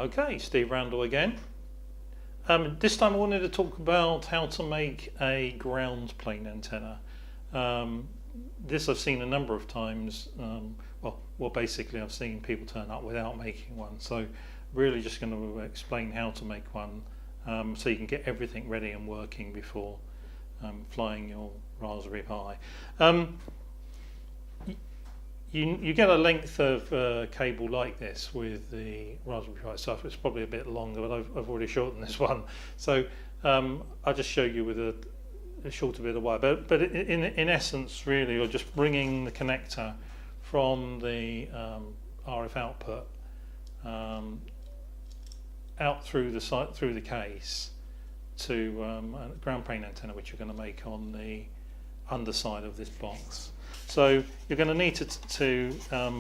Okay, Steve Randall again. This time I wanted to talk about how to make a ground plane antenna. This I've seen a number of times. Well, basically I've seen people turn up without making one. So really just going to explain how to make one so you can get everything ready and working before flying your Raspberry Pi. You get a length of cable like this with the Raspberry Pi stuff. It's probably a bit longer, but I've already shortened this one. So I'll just show you with a shorter bit of wire. But in essence, really, you're just bringing the connector from the RF output out through the case to a ground plane antenna, which you're going to make on the underside of this box. So you're going to need to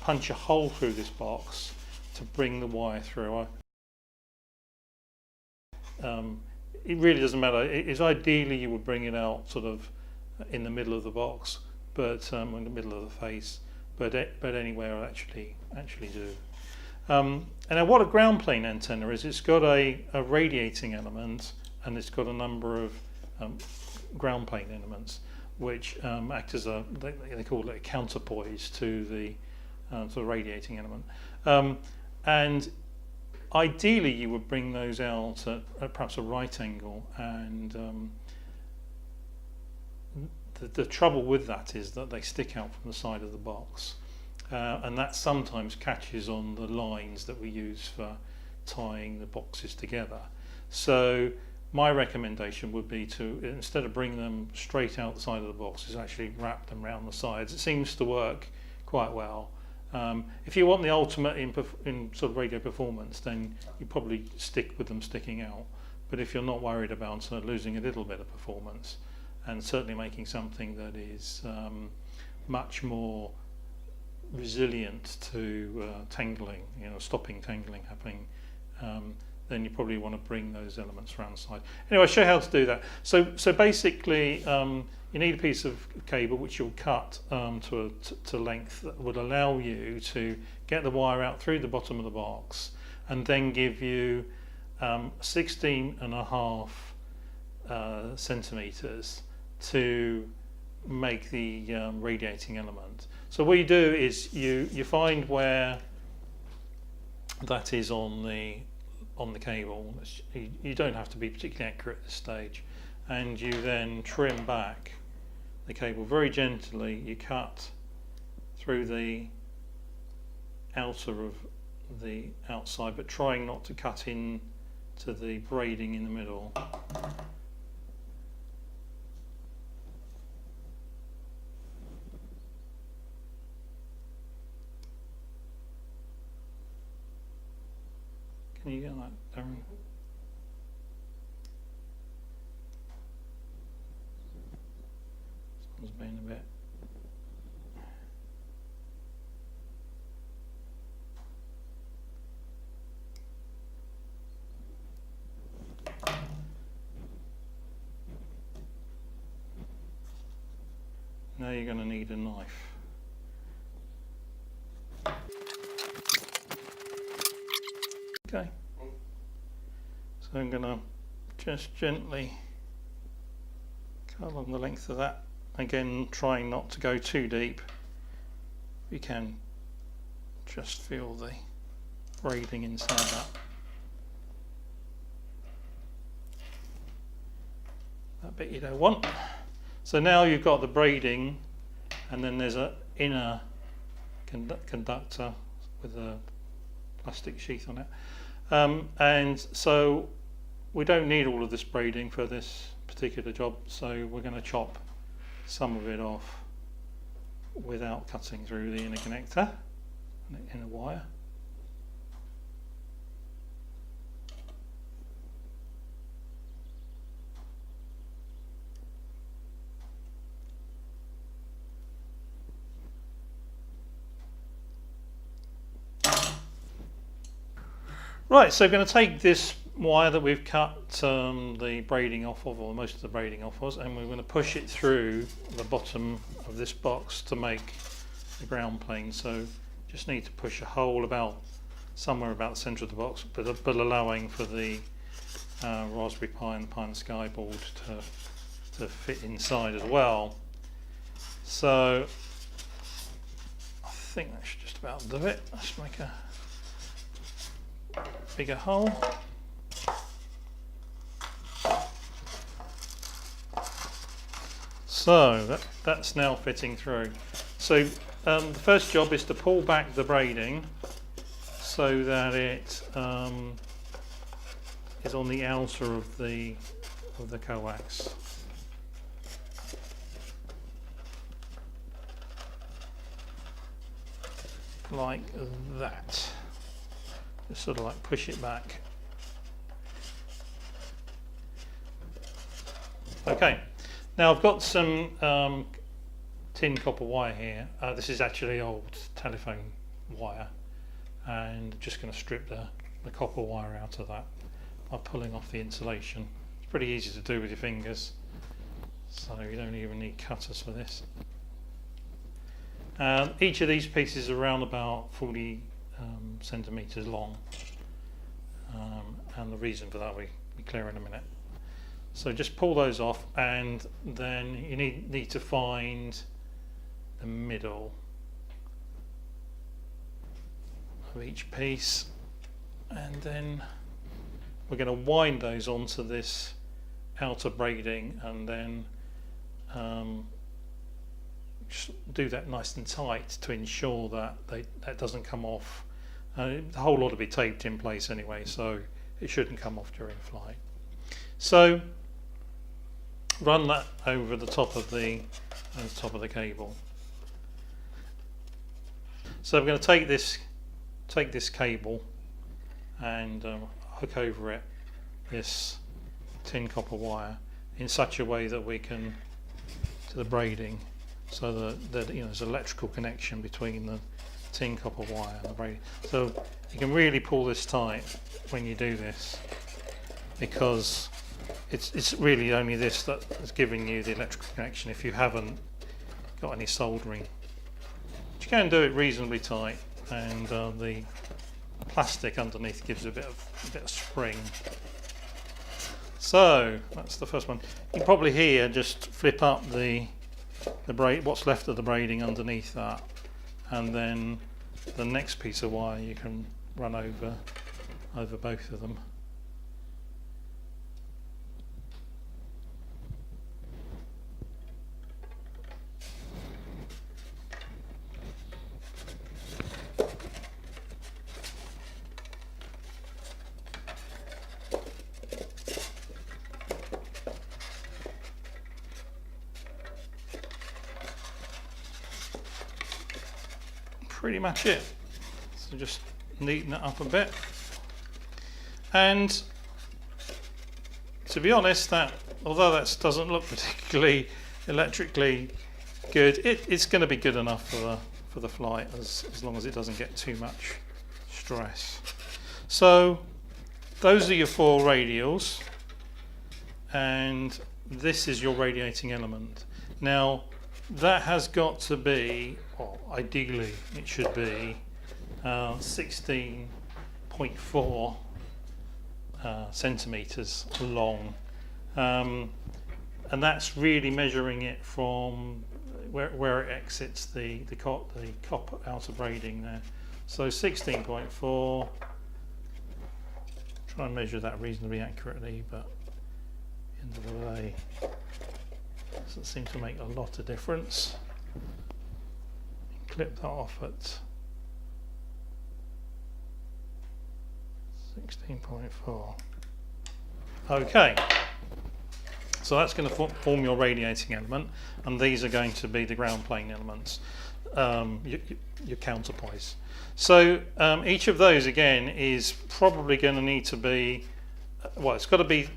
punch a hole through this box to bring the wire through. It really doesn't matter. It's ideally you would bring it out sort of in the middle of the box, but in the middle of the face, but anywhere will actually do. And now what a ground plane antenna is, it's got a radiating element and it's got a number of ground plane elements which act as they call it a counterpoise to the sort of radiating element. And ideally you would bring those out at perhaps a right angle, and the trouble with that is that they stick out from the side of the box, and that sometimes catches on the lines that we use for tying the boxes together. So my recommendation would be to, instead of bring them straight out the side of the box, is actually wrap them around the sides. It seems to work quite well. If you want the ultimate in sort of radio performance, then you probably stick with them sticking out. But if you're not worried about losing a little bit of performance, and certainly making something that is much more resilient to tangling, stopping tangling happening, then you probably want to bring those elements around the side. Anyway, I'll show you how to do that. So basically, you need a piece of cable which you'll cut to length that would allow you to get the wire out through the bottom of the box, and then give you 16.5 centimeters to make the radiating element. So what you do is you find where that is on the cable. You don't have to be particularly accurate at this stage, and you then trim back the cable very gently. You cut through the outer of the outside, but trying not to cut in to the braiding in the middle. Can you get that, Darren? Someone's being a bit. Now you're going to need a knife. Okay, so I'm going to just gently cut along the length of that, again trying not to go too deep. You can just feel the braiding inside that bit you don't want. So now you've got the braiding, and then there's an inner conductor with a plastic sheath on it. And so we don't need all of this braiding for this particular job, so we're going to chop some of it off without cutting through the inner connector and the inner wire. Right, so we're going to take this wire that we've cut the braiding off of, or most of the braiding off of, and we're going to push it through the bottom of this box to make the ground plane. So just need to push a hole about somewhere about the centre of the box, but allowing for the Raspberry Pi and the Pi in the Sky board to fit inside as well. So I think that should just about do it. Let's make a bigger hole. So that's now fitting through. So the first job is to pull back the braiding so that it is on the outer of the coax. Like that. Just sort of like push it back. Okay, now I've got some tin copper wire here. This is actually old telephone wire, and just going to strip the copper wire out of that by pulling off the insulation. It's pretty easy to do with your fingers, so you don't even need cutters for this. Each of these pieces is around about 40 centimetres long, and the reason for that we clear in a minute. So just pull those off, and then you need to find the middle of each piece, and then we're going to wind those onto this outer braiding, and then just do that nice and tight to ensure that that doesn't come off. The whole lot will be taped in place anyway, so it shouldn't come off during flight. So run that over the top of the cable. So we're going to take this cable and hook over it this tin copper wire in such a way that we can to the braiding, so that there's an electrical connection between the tin copper wire and the braiding. So you can really pull this tight when you do this, because it's really only this that is giving you the electrical connection if you haven't got any soldering. But you can do it reasonably tight, and the plastic underneath gives a bit of spring. So that's the first one. You can probably here just flip up the braid, what's left of the braiding underneath that, and then the next piece of wire you can run over both of them. Pretty much it. So just neaten it up a bit, and to be honest, that although that doesn't look particularly electrically good, it's going to be good enough for the flight, as long as it doesn't get too much stress. So those are your 4 radials, and this is your radiating element. Now that has got to be, well, ideally it should be 16.4 centimetres long, and that's really measuring it from where it exits the copper outer braiding there. So 16.4. Try and measure that reasonably accurately, but end of the day, doesn't seem to make a lot of difference. Clip that off at 16.4. Okay, so that's going to form your radiating element, and these are going to be the ground plane elements, your counterpoise. So each of those again is probably going to need to be, well, they've got to be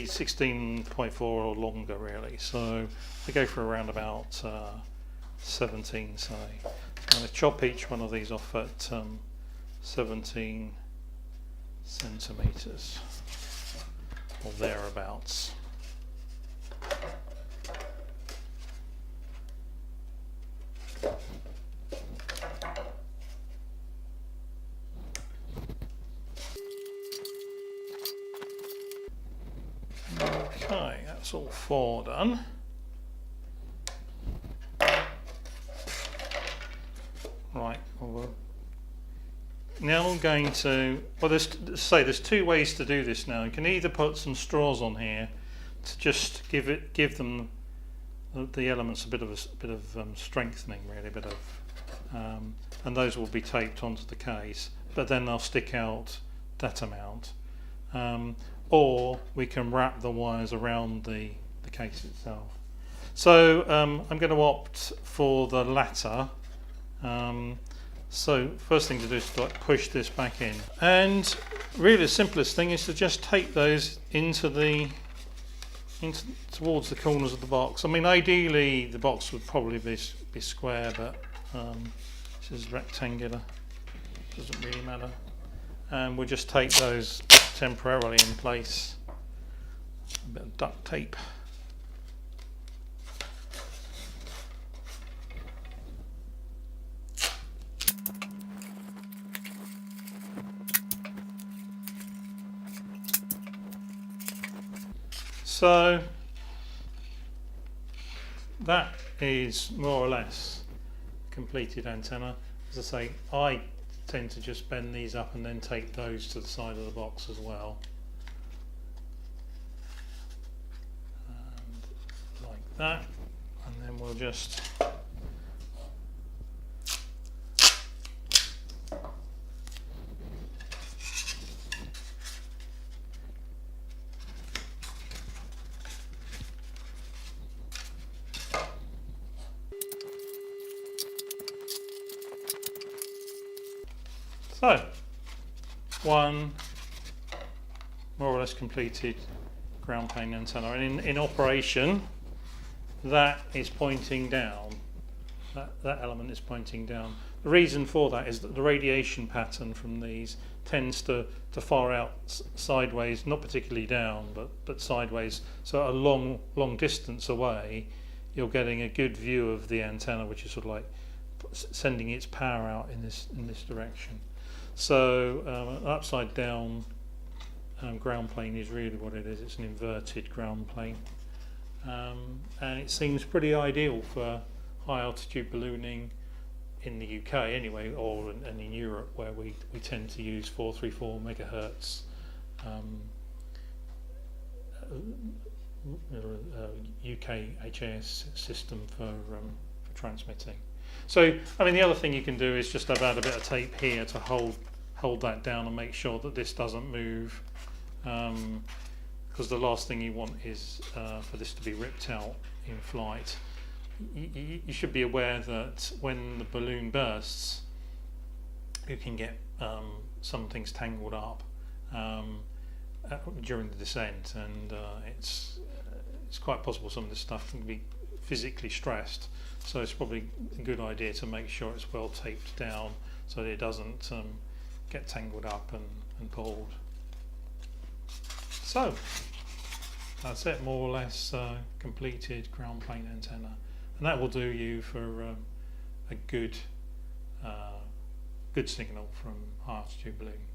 16.4 or longer really. So we go for around about 17, say. I'm going to chop each one of these off at 17 centimetres or thereabouts. that's all 4 done. Right, well, now I'm going to, well, there's 2 ways to do this now. You can either put some straws on here to just give them the elements a bit of strengthening, really, and those will be taped onto the case, but then they'll stick out that amount. Or we can wrap the wires around the case itself. So I'm going to opt for the latter. So first thing to do is to push this back in, and really the simplest thing is to just tape those towards the corners of the box. I mean, ideally the box would probably be square, but this is rectangular, doesn't really matter. And we'll just tape those temporarily in place. A bit of duct tape. So that is more or less completed antenna. As I say, I tend to just bend these up and then tape those to the side of the box as well. And like that, and then we'll just so, one more or less completed ground plane antenna, and in operation that is pointing down, that element is pointing down. The reason for that is that the radiation pattern from these tends to far out sideways, not particularly down, but sideways, so at a long distance away you're getting a good view of the antenna, which is sort of like sending its power out in this direction. So an upside down ground plane is really what it is. It's an inverted ground plane, and it seems pretty ideal for high altitude ballooning in the UK anyway, and in Europe, where we tend to use 434 megahertz UK HAS system for transmitting. So, I mean, the other thing you can do is just add a bit of tape here to hold that down and make sure that this doesn't move, because the last thing you want is for this to be ripped out in flight. You should be aware that when the balloon bursts, you can get some things tangled up during the descent, and it's quite possible some of this stuff can be physically stressed. So it's probably a good idea to make sure it's well taped down so that it doesn't get tangled up and pulled. So that's it, more or less completed ground plane antenna, and that will do you for a good signal from high altitude ballooning.